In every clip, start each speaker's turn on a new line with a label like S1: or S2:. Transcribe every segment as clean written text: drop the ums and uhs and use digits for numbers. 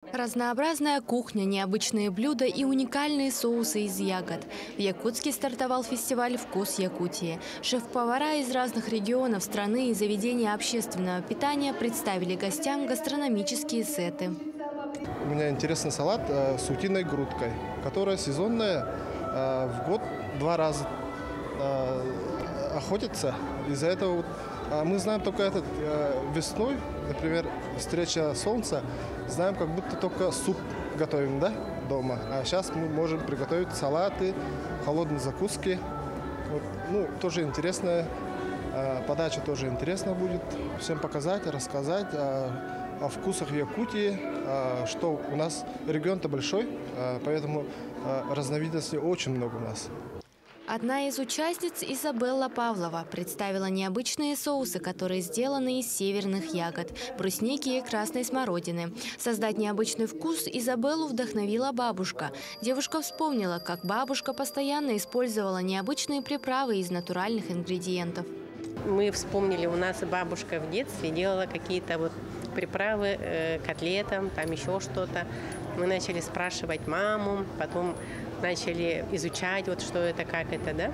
S1: Разнообразная кухня, необычные блюда и уникальные соусы из ягод. В Якутске стартовал фестиваль «Вкус Якутии». Шеф-повара из разных регионов страны и заведения общественного питания представили гостям гастрономические сеты.
S2: У меня интересный салат с утиной грудкой, которая сезонная, в год 2 раза охотится. Из-за этого мы знаем только весной, например, встреча солнца, знаем, как будто только суп готовим, да, дома. А сейчас мы можем приготовить салаты, холодные закуски. Тоже интересная подача, тоже интересно будет всем показать, рассказать о вкусах Якутии, что у нас регион-то большой, поэтому разновидностей очень много у нас.
S1: Одна из участниц, Изабелла Павлова, представила необычные соусы, которые сделаны из северных ягод – брусники и красной смородины. Создать необычный вкус Изабеллу вдохновила бабушка. Девушка вспомнила, как бабушка постоянно использовала необычные приправы из натуральных ингредиентов.
S3: Мы вспомнили, у нас бабушка в детстве делала какие-то приправы котлетам, там еще что-то. Мы начали спрашивать маму, потом начали изучать, что это, как это, да.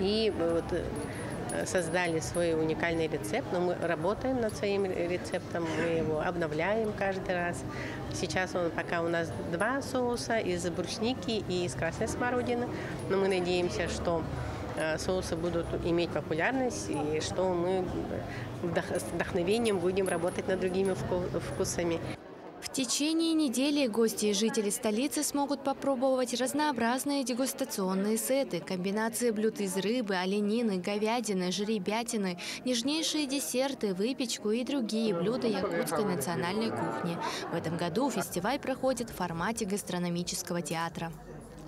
S3: И создали свой уникальный рецепт, но мы работаем над своим рецептом, мы его обновляем каждый раз. Сейчас пока у нас 2 соуса из брусники и из красной смородины, но мы надеемся, что соусы будут иметь популярность и что мы с вдохновением будем работать над другими вкусами.
S1: В течение недели гости и жители столицы смогут попробовать разнообразные дегустационные сеты, комбинации блюд из рыбы, оленины, говядины, жеребятины, нежнейшие десерты, выпечку и другие блюда якутской национальной кухни. В этом году фестиваль проходит в формате гастрономического театра.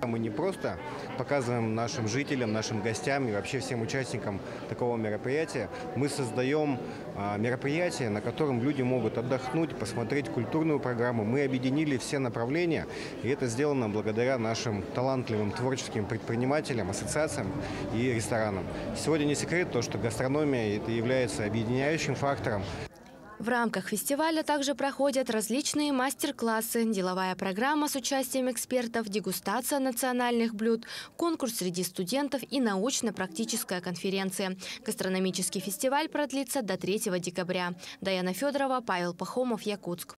S4: Мы не просто показываем нашим жителям, нашим гостям и вообще всем участникам такого мероприятия. Мы создаем мероприятие, на котором люди могут отдохнуть, посмотреть культурную программу. Мы объединили все направления, и это сделано благодаря нашим талантливым творческим предпринимателям, ассоциациям и ресторанам. Сегодня не секрет то, что гастрономия это является объединяющим фактором.
S1: В рамках фестиваля также проходят различные мастер-классы, деловая программа с участием экспертов, дегустация национальных блюд, конкурс среди студентов и научно-практическая конференция. Гастрономический фестиваль продлится до 3 декабря. Даяна Федорова, Павел Пахомов, Якутск.